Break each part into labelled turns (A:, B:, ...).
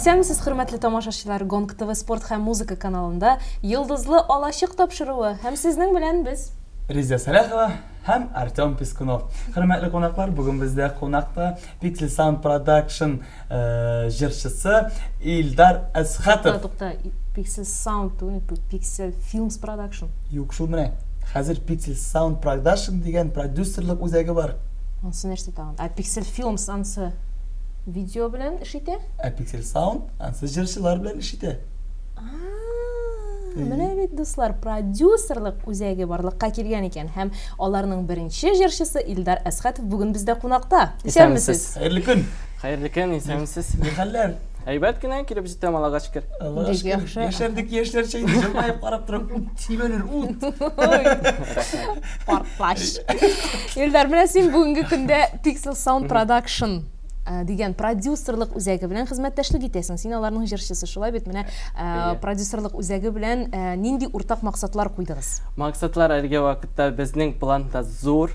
A: Исәнмесез, хөрмәтле тамашачылар, Гонг ТВ спорт һәм музыка каналында йылдызлы алачык тапшыруы һәм сезнең белән без
B: Резя Салахова һәм Артем Пескунов. Хөрмәтле кунаклар, бүген бездә кунакта Pixel Sound Production җырчысы Илдар Әсхәтов.
A: Тукта, Pixel Sound, Pixel Films Production.
B: Юк, шул менә. Хәзер Pixel Sound Production дигән продюсерлык үзәге бар.
A: Ансы нәрсә тагын? Pixel Films ансы видео белән эш итә?
B: Pixel Sound ансы җырчылар белән эш итә.
A: Менә бит дуслар, продюсерлык үзәге барлыкка килгән икән һәм аларның беренче җырчысы Илдар Әсхәтов бүген бездә кунакта. Исәнмесез?
B: Хәерле көн.
C: Хәерле көн, исәнмесез?
B: Ни хәлләр?
C: Әйбәт кенә килеп җиттем, Аллага шөкер.
B: Аллага шөкер. Яшәрдек яшьләрчә инде җылмаеп карап торып, тибәлер ут.
A: Партлаш. Илдар, менә син бүгенге көндә Pixel Sound Production дигән продюсерлык үзәге белән хезмәттәшлек итәсең. Син аларның җырчысы, шулай бит? Менә продюсерлык үзәге белән нинди уртак максатлар куйдыгыз?
C: Максатлар әлеге вакытта безнең планда зур.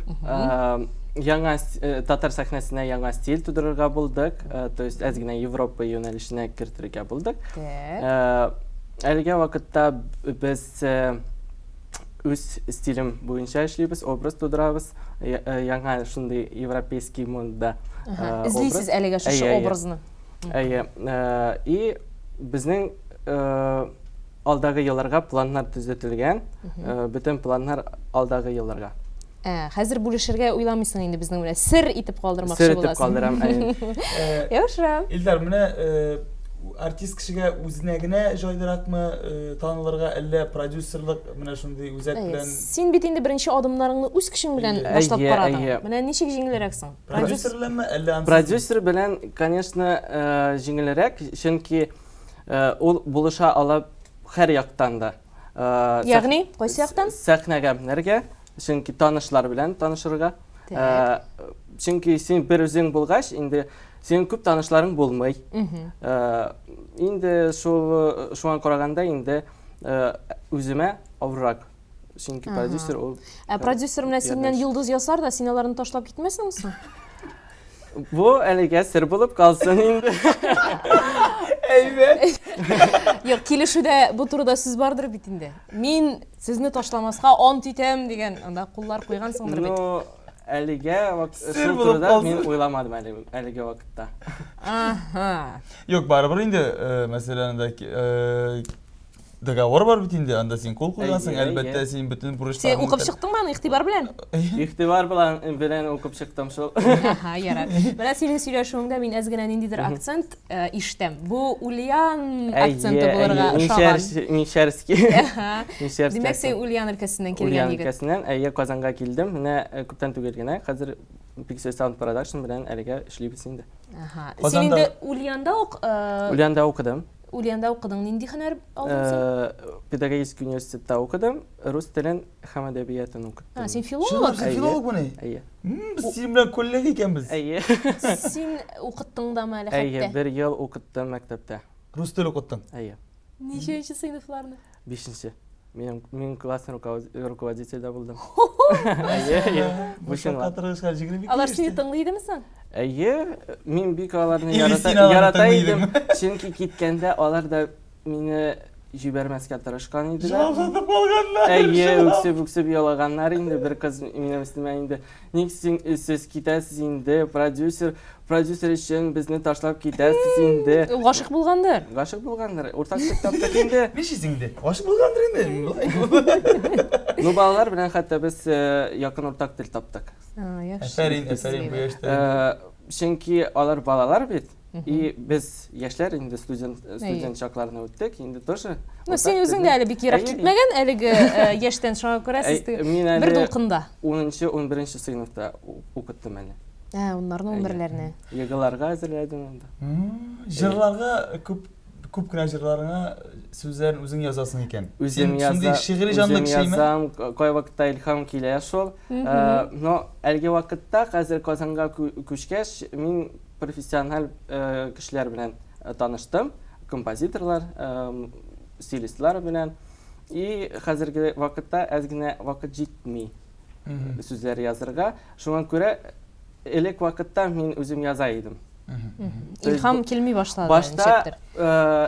C: Яңа татар сәхнәсенә яңа стиль тудырырга булдык. То есть әз генә Европа юнәлешенә кертергә булдык. Әлеге вакытта без үз стилем буенча эшлибез, образ тудырабыз. Яңа шундый европейский мода.
A: Излисез әлегә шушы образны.
C: И безнең алдагы елларга планнар төзетелгән. Бүтән планнар алдагы елларга.
A: Хәзер бүлешергә уйламыйсың инде безнең белән. Сер итеп калдырмакчы
C: Сер итеп
A: буласың.
C: калдырам.
A: Яхшы.
B: Илдар, менә артист кешегә үзенә генә җайдыракмы танылырга, әллә продюсерлык менә шундый үзәк белән?
A: Син бит инде беренче адымнарыңны үз кешең белән башлап карадың. Менә ничек җиңелрәксең?
B: Продюсер беләнме, әллә ансыз?
C: Продюсер белән, конечно, җиңелрәк, чөнки ул булыша ала һәр яктан да.
A: Ягъни, кайсы яктан?
C: Сәхнәгә менәргә, чөнки танышлар белән танышырга. Чөнки син бер үзең булгач, инде син күп танышларың булмый. Инде шуңа караганда инде үземә авыррак. Чөнки продюсер ул.
A: Продюсер менә синнән йолдыз ясар да, син аларны ташлап китмәсеңме?
C: Бу әлегә сер булып калсын инде.
B: Әйбәт.
A: Юк, килешүдә бу турыда сүз бардыр бит инде. Мин сезне ташламаска ант итәм дигән, анда куллар куйгансыңдыр бит.
C: Ну, әлегә шул турыда мин уйламадым әлегә вакытта.
B: Юк, барыбер инде, мәсәлән, договор бар бит инде, анда син кул куйгансың, әлбәттә син бүтән бурычларың.
A: Син укып чыктыңмы аны игътибар белән?
C: Игътибар белән укып чыктым шул.
A: Ярар. Менә синең сөйләшүеңдә мин әз генә ниндидер акцент ишетәм. Бу Ульян акценты булырга ошаган.
C: Мишәрский.
A: Димәк, син Ульян өлкәсеннән килгән
C: Ульян
A: егет.
C: өлкәсеннән, Казанга килдем. Менә күптән түгел генә, хәзер Pixel Sound Production белән әлегә эшлибез инде.
A: Син инде Ульянда
C: Ульянда укыдым.
A: Ульянда укыдың, нинди һөнәр алдың син?
C: Педагогик университетта укыдым, рус телен һәм әдәбиятын укыттым.
A: Син филолог.
B: Син филолог буны? Без син белән коллега икәнбез.
A: Син укыттың да әле хәтта?
C: Бер ел укыттым мәктәптә.
B: Рус теле укыттың?
A: Ничәнче сыйныфларны?
C: 5-нче. Мин классный руководитель да булдым.
A: Алар сине тыңлыйдымы соң?
C: Мин бик аларны ярата идем. Чөнки киткәндә алар да мине җибәрмәскә тырышкан иделәр.
B: Җаваплы булганнар.
C: Үксеп ялаганнар инде. Бер кыз минем өстемә инде. Ник сез китәсез инде, продюсер өчен безне ташлап китәсез инде.
A: Гашык булгандыр.
C: Гашык булгандыр. Уртаклык таптык инде.
B: Ничесең инде? Гашык булгандыр инде.
C: Ну, балалар белән хәтта без якын уртак тел таптык.
B: Әфәрин бу яшьтә.
C: Чөнки алар балалар бит. И без яшьләр инде студент чакларны үттек, инде тоже.
A: Ну, син үзең дә әле бик ерак китмәгән, әлеге яшьтән шуңа күрә сез бер дулкында.
C: 10-нчы, 11-нче сыйныфта укыттым әле.
A: Унларны 11-ләрне.
C: Егыларга әзерләдем инде.
B: Җырларга күп кенә җырларыңа сүзләрен үзең язасың икән.
C: Үзем язам, кай вакытта илһам килә шул. Но әлеге вакытта хәзер Казанга күчкәч, мин профессиональ кешеләр белән таныштым, композиторлар, стилистлар белән. И хәзерге вакытта әз генә вакыт җитми сүзләр язырга. Шуңа күрә элек вакытта мин үзем яза идем.
A: İlham келмей башлады.
C: Башта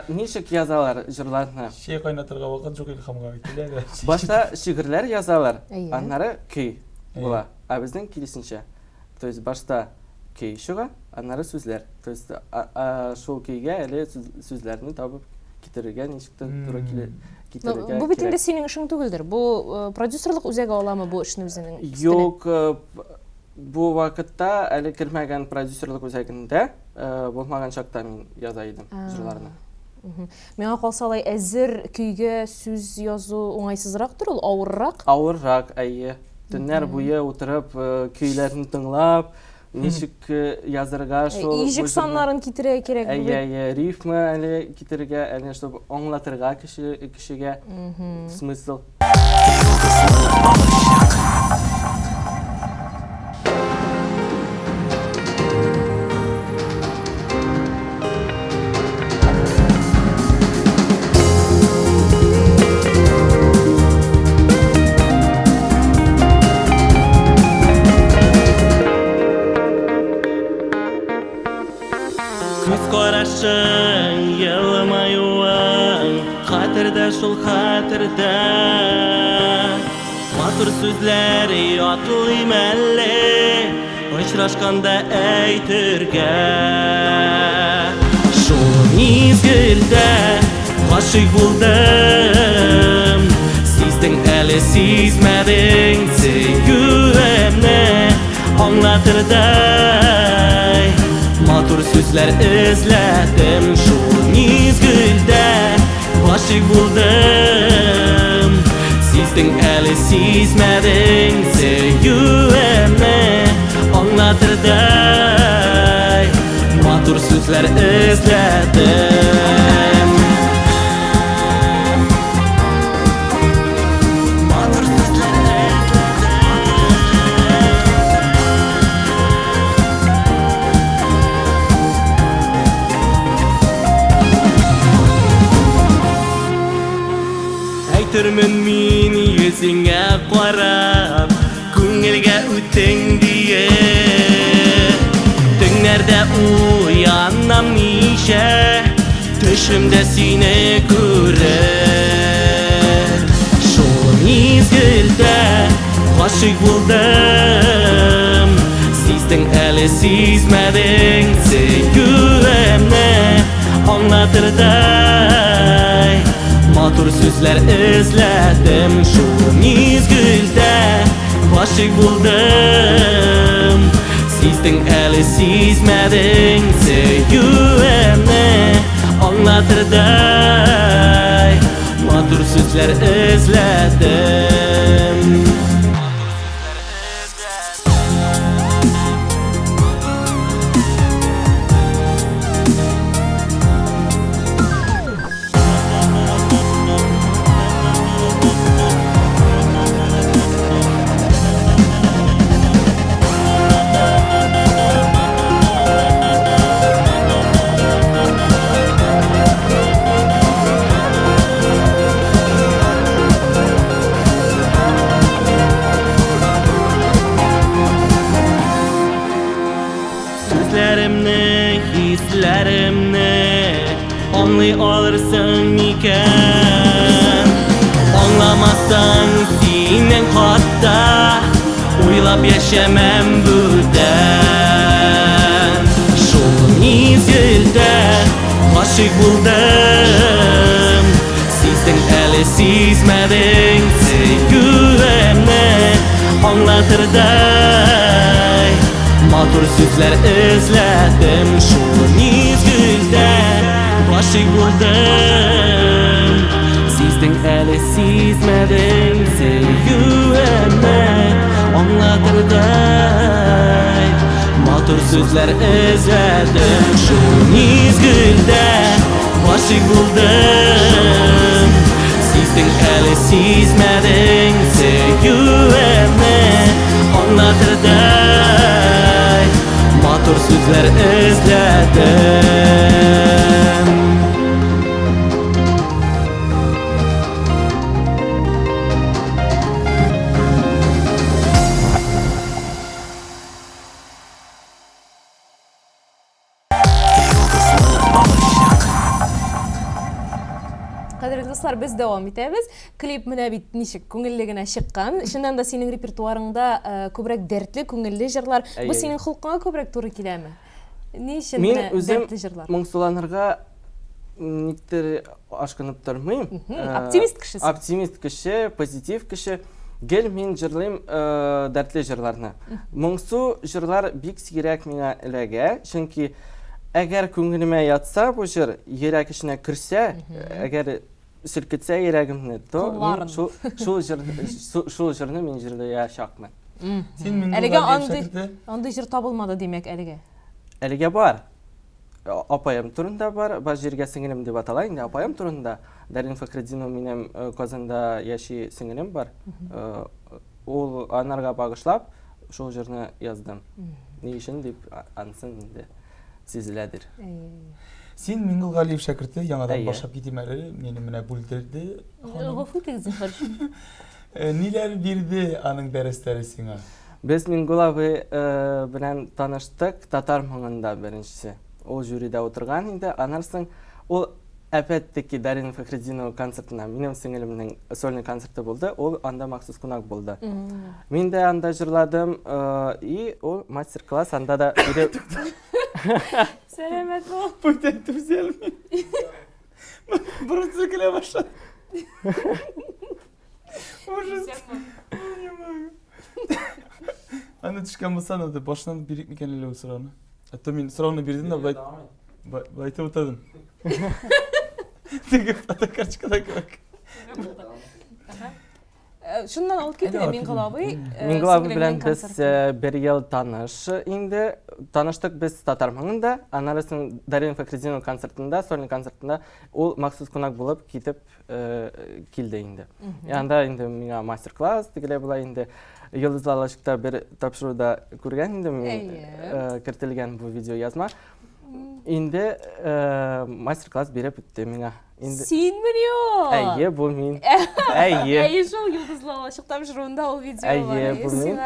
C: ничек язалар жырларны?
B: Шей кайнатырга вакыт жок илхамга келеді.
C: Башта шигырьләр язалар,
A: Әйе.
C: аннары көй була. А безнең киресенчә. То есть башта көй чыга, аннары сүзләр. То есть шул көйгә әле сүзләрне табып китерергә ничектер туры китерергә.
A: Бу бит инде синең эшең түгелдер. Бу продюсерлык үзәге аламы бу эшне үзенең?
C: Юк, бу вакытта әле кирмәгән продюсерлык үзәгендә, булмаган чакта мин яза идем җырларны.
A: Миңа калса алай әзер көйгә сүз язу уңайсызрактыр, ул авыррак.
C: Авыррак, әйе. Төннәр буе утырып, көйләрне тыңлап, ничек язырга шул.
A: Ижек саннарын китерә кирәк.
C: Әйе, рифмы әле китерергә, әле чтобы аңлатырга кешегә смысл.
D: Күз карашың, елмаюың, хәтердә шул хәтердә. Матур сүзләр атлыйм әле, очрашканда әйтергә. Шул мизгелдә гашыйк булдым, сиздең әле сизмәдең, сөюемне аңлатырдай. Матур сүзләр эзләдем, шул мизгелдә гашыйк булдым, сиздең әле сизмәдең, сөюемне аңлатырдай. Матур сүзләр эзләдем. Әйтермен мин йөзеңә карап, күңелгә үтең дие. Төннәрдә уянам ничә, төшемдә сине күрер. Шул мизгелдә гашыйк булдым, сиздең әле сизмәдең, сөюемне аңлатырдай. Матур сүзләр эзләдем, шул мизгелдә гашыйк булдым, сиздең әле сизмәдең, сөюемне аңлатырдай. Матур сүзләр эзләдем. Сүзләремне, хисләремне аңлый алырсың микән? Аңламасаң синең хатта, уйлап яшәмәм бүдән. Шул мизгелдә гашыйк булдым, сиздең әле сизмәдең, сөюемне аңлатырдай. Матур сүзләр эзләдем, шул мизгелдә гашыйк булдым, сиздең әле сизмәдең, сөюемне аңлатырдай. Матур сүзләр эзләдем, шул мизгелдә гашыйк булдым, сиздең әле сизмәдең, сөюемне аңлатырдай. Матур сүзләр эзләдем.
A: достар, біз дәвам итәбез. Клип менә бит ничек күңелле генә чыккан. Шуннан да синең репертуарыңда күбрәк дәртле, күңелле җырлар. Бу синең холкыңа күбрәк туры киләме? Ни өчен менә дәртле җырлар?
C: Мен моңсуланырга никтер ашкынып тормыйм.
A: Оптимист кеше.
C: Оптимист кеше, позитив кеше. Гел мин җырлыйм дәртле җырларны. Моңсу җырлар бик сирәк миңа эләгә, чөнки әгәр күңелемә ятса бу җыр, йөрәк эченә керсә, әгәр силкетсә йөрәгемне, то шул җырны мин җырлаячакмын.
B: Син мин
A: Әлегә андый җыр табылмады димәк әлегә.
C: Әлегә бар. Апаем турында бар, баш җиргә сеңелем дип атала инде, апаем турында. Дарин Фахретдинов минем Казанда яши сеңелем бар. Ул анарга багышлап шул җырны яздым. Ни өчен дип ансын инде сизеләдер.
B: Син Миңгол Галиев шәкерте яңадан башлап китим әле, мине менә бүлдерде.
A: Гафу итегез, хәлш.
B: Ниләр бирде аның дәресләре сиңа?
C: Без Миңгол абый белән таныштык татар моңында беренчесе. Ул жюридә утырган инде, анарсын ул опять-таки Дарин Фахретдинов концертына, минем сеңелемнең сольный концерты булды, ул анда махсус кунак булды. Мин дә анда җырладым, и ул мастер-класс анда да
A: Сәламәт бул.
B: Бүтән түзелми. Бурысы килә башлады. Ужас. Аны төшкән булса да башынан бирик микән әле ул сорауны? Атта мин сорауны бирдем дә байтып утадым. Теге фотокарточкада кебек.
A: Шуннан алып китә Миңгол абый.
C: Миңгол абый белән без бер ел таныш инде. Таныштык без татар моңында, анарысын Дарин Фахретдинов концертында, сольный концертында ул махсус кунак булып китеп килде инде. Анда инде миңа мастер-класс дигеләй була инде. Йолдызлы алашыкта бер тапшыруда күргән инде мин кертелгән бу видео язма. Инде мастер-класс биреп үтте миңа.
A: Синмени ул?
C: Әйе, бу мин.
A: Әйе, шул Йолдызлы алашык тапшыруында ул видео бар.
C: Әйе, бу мин.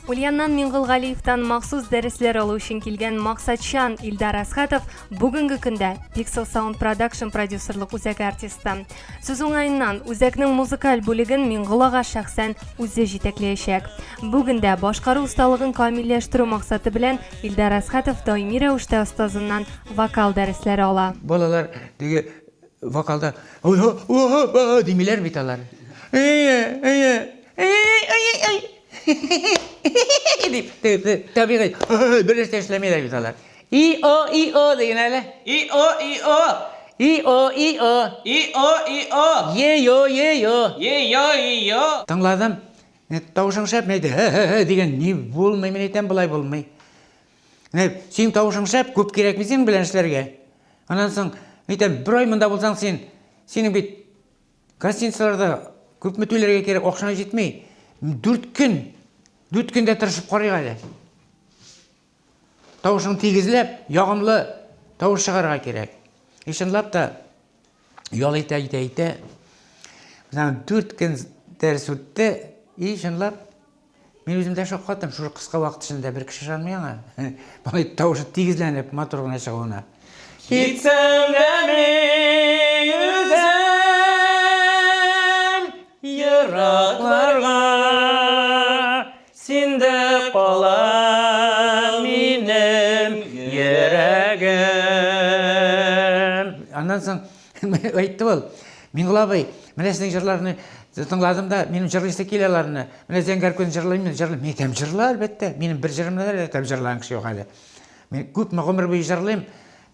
E: Ульяннан Миңгол Галиевтан махсус дәресләр алу өчен килгән Максатчан Илдар Асхатов бүгенге көндә Pixel Sound Production продюсерлык үзәк артисты. Сүз уңаеннан үзәкнең музыкаль бүлеген Миңгол ага шәхсән үзе җитәкләячәк. Бүгендә башкару усталыгын камилләштерү максаты белән Илдар Асхатов даими рәвештә остазыннан вокал дәресләре ала.
F: Балалар диге вокалда о димиләр бит алар. Табигый бернәрсә эшләмиләр бит алар. И-о дигән әле. И-о Е-йо. Тыңладым. Тавышың шәп мәйді. Дигән ни булмый, мен әйтәм, булай булмый. Син тавышың шәп, күп кирәкме син белән эшләргә? Аннан соң әйтәм, бер ай монда булсаң синең бит гостиницаларда күпме түләргә кирәк, акчаң җитмәй. 4 көндә тырышып карыйк әле. Тавышың тигезләп, ягымлы тавыш чыгарга кирәк. Ишенлап та ял итә. Менә 4 көн дәрес үтте, ишенлап мин үзем дә шаккаттым, шул кыска вакыт эчендә бер кеше ишанмый аңа. Бу тавышы тигезләнеп, матур гына чыгуына. Китсәм дә мин үзем еракларга синдә кала минем йөрәгем. Аннан соң әйтте ул, Миңгол абый, менә синең җырларны тыңладым да, минем җырлыйсы киләләрне. Менә зәңгәр күн җырлыйм, Мин тәм җырла әлбәттә. Минем бер җырымны да тәм җырлаган кеше юк әле. Мин күп гомер буе җырлыйм.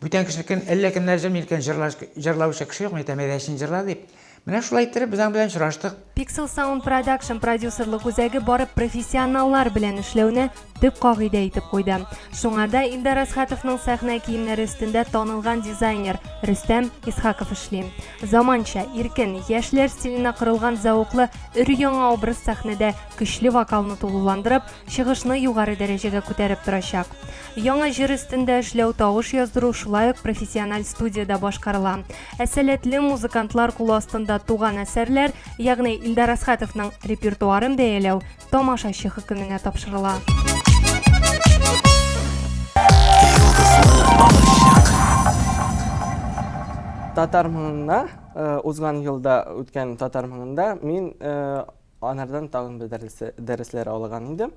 F: Бүтән кешенекен әллә кемнәр җырлый җырлаучы кеше юк, мен тәм әйдәшин җырла дип. Менә шулай иттереп без белән очраштык.
E: Pixel Sound Production продюсерлык үзәге барып профессионаллар белән эшләүне төп кагыйдә итеп куйды. Шуңа да Илдар Асхатовның сәхнә киемнәре өстендә танылган дизайнер Рөстәм Исхаков эшли. Заманча, иркен, яшьләр стиленә корылган зауклы өр-яңа образ сәхнәдә көчле вокалны тулыландырып, чыгышны югары дәрәҗәгә күтәреп торачак. Яңа җыр өстендә эшләү, тавыш яздыру шулай ук профессиональ студияда башкарыла. Сәләтле музыкантлар кулы астында заманда туган әсәрләр, ягъни Илдар Асхатовның репертуарын бәяләү тамашачы хөкеменә тапшырыла.
C: Татар мыңында, узган елда үткән татар мыңында мин анардан тагын бер дәресләр алган идем.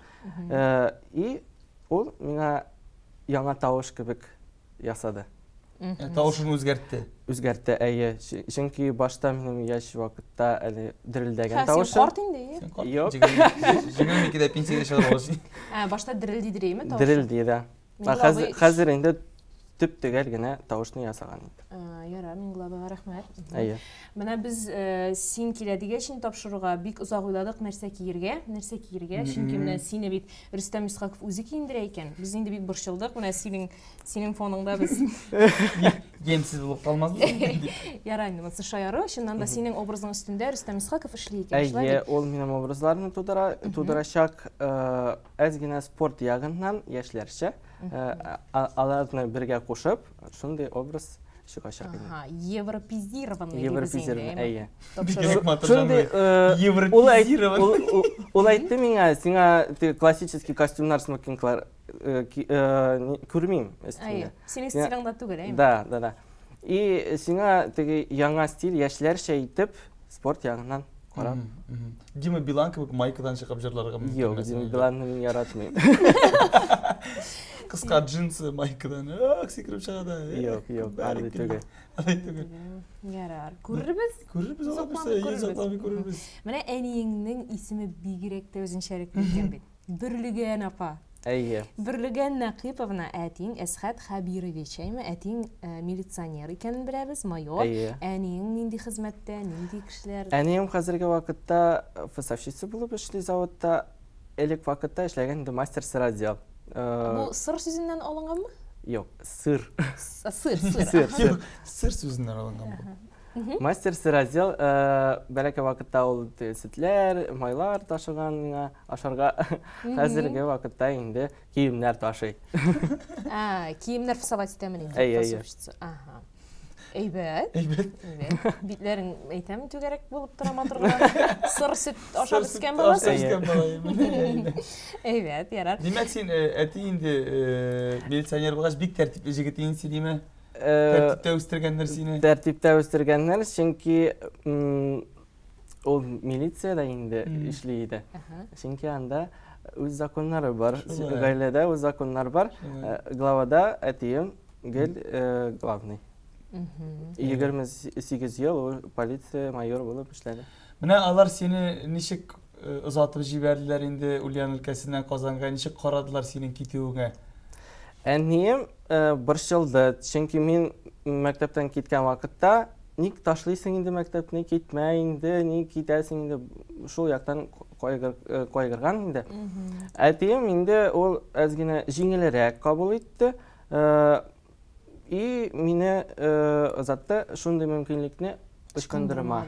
C: И ул миңа яңа тавыш кебек ясады.
B: Тавышын үзгәртте.
C: Үзгәртте, әйе. Чөнки башта минем яшь вакытта әле дерелдәгән
A: Сен
C: тавышы.
A: карт инде.
C: Юк.
B: 22-дә пенсиягә чыгып алыш.
A: Башта дирелдидирейме тавыш?
C: Дерелди дә. Хәзер инде төп төгәл генә тавышны ясаган иде.
A: Яра, мин глабага рәхмәт.
C: Әйе.
A: Менә без син килә дигән тапшыруга бик озак уйладык нәрсә киергә. Чөнки менә сине бит Рөстәм Исхаков үзе киендерә икән. Без инде бик борчылдык. Менә синең фоныңда без
B: Гемсез булып калмасбыз.
A: Яра, инде монсы шаяру, чыннан да синең образың өстендә Рөстәм Исхаков эшли икән.
C: Әйе, ул минем образларны тудырачак, әз генә спорт ягыннан яшьләрчә аларны бергә кушып, шундый образ чыгачак инде.
A: Европезированный.
C: Әйе.
A: Шундый
C: Ул әйтте миңа, сиңа классический костюмнар, смокинглар күрмим өстендә.
A: Синең стилеңдә түгел, әйме?
C: Да. И сиңа теге яңа стиль яшьләрчә итеп спорт ягыннан карап.
B: Дима Билан кебек майкадан чыгып җырларга мөмкин.
C: Юк, Дима Биланны мин яратмыйм.
B: Кыска джинсы майкадан сикереп чыгада.
C: Юк, андый түгел.
A: Ярар. Күрербез.
B: Күрербез.
A: Менә әниеңнең исеме бигрәк тә үзенчәлек иткән бит. Бөрлегән апа.
C: Әйе.
A: Бөрлегән Нақиповна әтиң Әсхат Хабирович, әйме? Әтиң милиционер икәнен беләбез, майор. Әниң нинди хезмәттә, нинди кешеләр?
C: Әнием хәзерге вакытта фасовщица булып эшли заводта, элек вакытта эшләгән мастер сырадел.
A: Бу сыр сүзеннән алынганмы?
C: Юк, сыр.
B: Сыр сүзеннән алынган бу.
C: Мастер сырадел бәләкәй вакытта ул сөтләр, майлар ташыган миңа ашарга. Хәзерге вакытта инде киемнәр ташый.
A: Киемнәр фасовать итәме инде?
C: Әйе.
A: Әйбәт. Битләрен әйтәм түгәрәк булып тора матурлар. Сыр сөт ашап үскән баласы. Әйбәт, ярар.
B: Димәк син әти инде милиционер булгач бик тәртипле җегет инде диме? Тәртиптә үстергәннәр сине.
C: Тәртиптә үстергәннәр, чөнки ул милициядә инде эшли иде. Чөнки анда үз законнары бар. Гаиләдә үз законнар бар. Главада әтием гел главный. 28 ел ул полиция майор булып эшләде.
B: Менә алар сине ничек озатып җибәрделәр инде Ульян өлкәсеннән Казанга, ничек карадылар синең китүеңә?
C: Әнием борчылды, чөнки мин мәктәптән киткән вакытта, ник ташлыйсың инде мәктәпне, китмә инде, ник китәсең инде, шул яктан кайгырган инде. Әтием инде ул әз генә җиңелрәк кабул итте. И мине озатты шундый мөмкинлекне ычкындырма.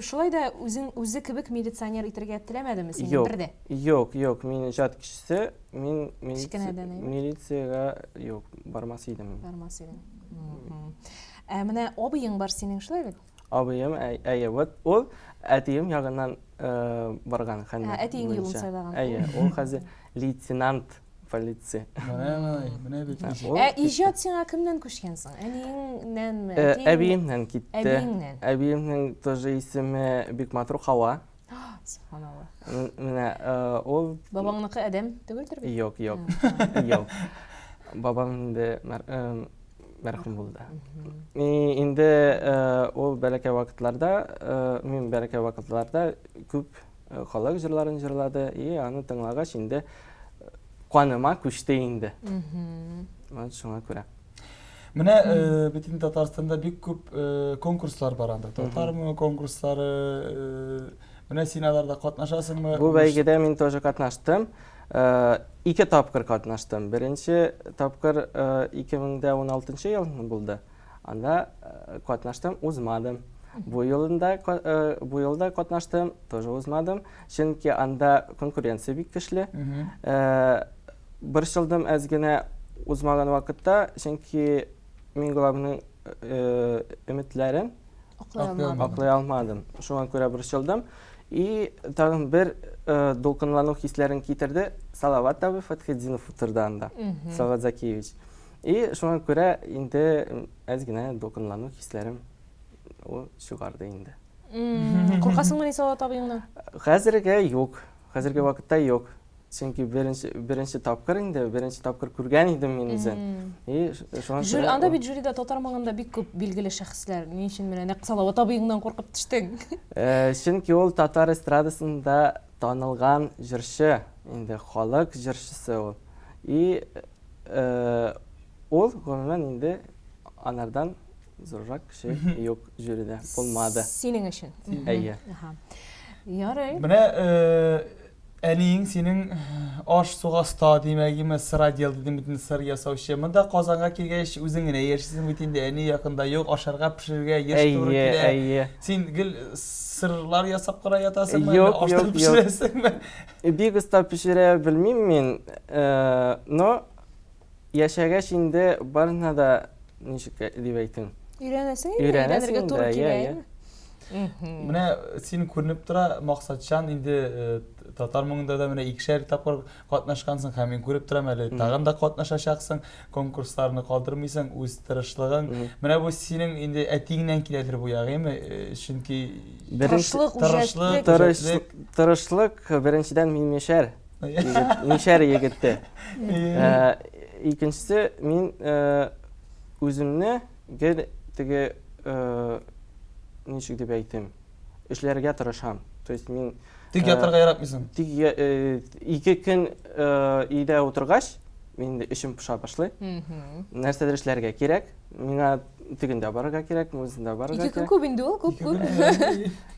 A: Шулай да үзе кебек милиционер итәргә теләмәдеме син бердә?
C: Юк, мин җат кешесе, мин милициягә бармас идем.
A: Менә абыең бар синең шулай бит?
C: Абыем, әйе, ул әтием ягыннан барган хәнне.
A: Әтиең юлын сайлаган.
C: Әйе, ул хәзер лейтенант полиция.
B: Менә бит.
A: Иҗат сиңа кемнән күчкәнсең? Әниеңнәнме?
C: Әбиемнән китте.
A: Әбиеңнән.
C: Әбиемнең тоже исеме бик матур Хава.
A: Субханалла.
C: Менә ул
A: Бабаңныкы адәм түгелдер бит?
C: Юк. Бабам инде мәрхүм булды. Инде ул бәләкәй вакытларда, мин бәләкәй вакытларда күп халык җырларын җырлады. И аны тыңлагач инде каныма күчте инде. Шуңа күрә.
B: Менә бөтен Татарстанда бик күп конкурслар бар анда. Татармы конкурслары. Менә син аларда катнашасыңмы?
C: Бу бәйгедә мин тоже катнаштым. 2 тапкыр катнаштым. Беренче тапкыр 2016 ел булды. Анда катнаштым, узмадым. Бу елда катнаштым, тоже узмадым. Чөнки анда конкуренция бик көчле. Борчылдым әз генә узмаган вакытта, чөнки мин главный өметләрем Аклай алмадым. Шуңа күрә борчылдым. И тагын бер дулкынлану хисләрен китерде Салават абый Фатхетдинов утырды анда. Салават Закиевич. И шуңа күрә инде әз генә дулкынлану хисләрем чыгарды инде.
A: Куркасыңмы Салават абыйыңнан?
C: Хәзергә юк. Хәзерге вакытта юк. Чөнки беренче тапкыр инде, беренче тапкыр күргән идем мин үзен. И шуңа
A: Анда бит жюрида татармагында бик күп билгеле шәхесләр. Ни өчен менә Салават абыйыңнан куркып төштең?
C: Чөнки ул татар эстрадасында танылган җырчы, инде халык җырчысы ул. И ул гомумән инде анардан зуррак кеше юк жюрида булмады.
A: Синең өчен.
C: Әйе.
A: Ярый.
B: Менә әниң синең аш суга ста димәгеме сыра делди димитен сыр ясаучы. Монда Казанга килгәч үзең генә яшисең бит инде әни якында юк, ашарга пешерергә еш туры килә.
C: Әйе.
B: Син гел сырлар ясап кара ятасыңмы?
C: Юк.
B: Пешерәсеңме?
C: Бик уста пешерә белмим мин. Но яшәгәч инде барына да ничек дип әйтим.
A: Өйрәнәсең инде, өйрәнергә туры килә.
B: Менә син күренеп тора максатчан инде татар моңында да менә икешәр тапкыр катнашкансың һәм мин күреп торам әле тагын да катнашачаксың, конкурсларны калдырмыйсың, үз тырышлыгың. Менә бу синең инде әтиңнән киләдер бу ягымы? Чөнки тырышлык беренчедән мин мишәр егетте. Икенчесе мин үземне гел теге ничек дип әйтим, эшләргә тырышам. То есть мин тик ятарга яратмыйсың.
C: Тик 2 көн өйдә утыргач, миндә эшем пыша башлый. Нәрсәдер эшләргә кирәк. Миңа тегендә барырга кирәк, музейда барырга кирәк.
A: 2 көн күп инде ул, күп.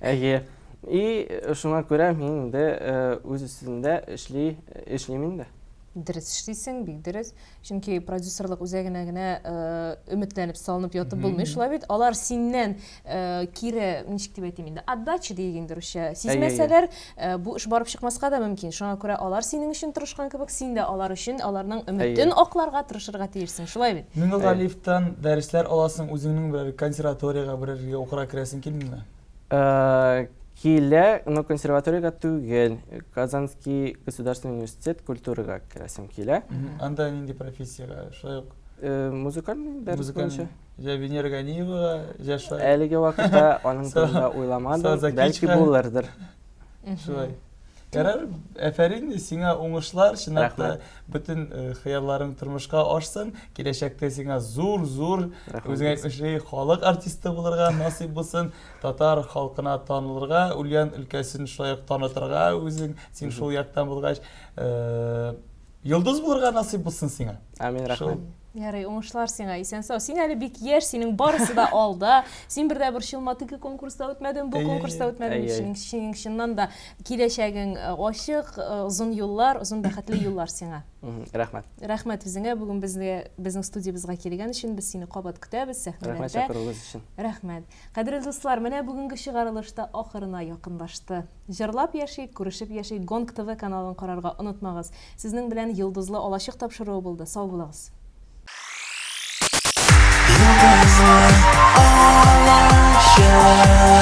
C: Әйе. И шуңа күрә мин инде үз өстендә эшлим инде.
A: Дөрес эшлисең, бик дөрес. Чөнки продюсерлык үзәгенә генә өметләнеп салынып ятып булмый, шулай бит. Алар синнән кире, ничек дип әйтим инде, отдача дигәндер үчә. Сизмәсәләр, бу эш барып чыкмаска да мөмкин. Шуңа күрә алар синең өчен тырышкан кебек, син дә алар өчен аларның өметен акларга тырышырга тиешсең, шулай бит.
B: Миңгалиевтан дәресләр аласың, үзеңнең бер консерваториягә берәргә укырга керәсең килмиме?
C: Килә, но консерваториягә түгел, Казанский государственный университет культурага керәсем килә.
B: Анда нинди профессияга? Шулай ук
C: музыкальный дәрес буенча.
B: Венера Ганиева, шулай.
C: Әлеге вакытта аның турында уйламадым, бәлки булырдыр.
B: Шулай. Ярар, әфәрин, сиңа уңышлар, чынлыкта бүтән хыялларың тормышка ашсын, киләчәктә сиңа зур үзеңә әйтмешли халык артисты булырга насыйп булсын, татар халкына танылырга, Ульян өлкәсен шулай ук танытырга, үзең син шул яктан булгач, йолдыз булырга насыйп булсын сиңа.
C: Амин, рахмат.
A: Ярый, уңышлар сиңа, исән-сау. Син әле бик яшь, синең барысы да алда. Син бердә бер чылматыгы конкурста үтмәдең, бу конкурста үтмәдең. Синең чыннан да киләчәгең ачык, озын юллар, озын бәхетле юллар сиңа.
C: Рәхмәт.
A: Рәхмәт үзеңә, бүген безнең студиябызга килгән өчен без сине кабат көтәбез сәхнәдә.
C: Рәхмәт чакыруыгыз өчен.
A: Рәхмәт. Кадерле дуслар, менә бүгенге чыгарылышта ахырына якынлашты. Җырлап яшик, күрешеп яшик, Гонг ТВ каналын карарга онытмагыз. Сезнең белән йолдызлы алачык тапшыруы булды. Сау булыгыз.
D: Alışır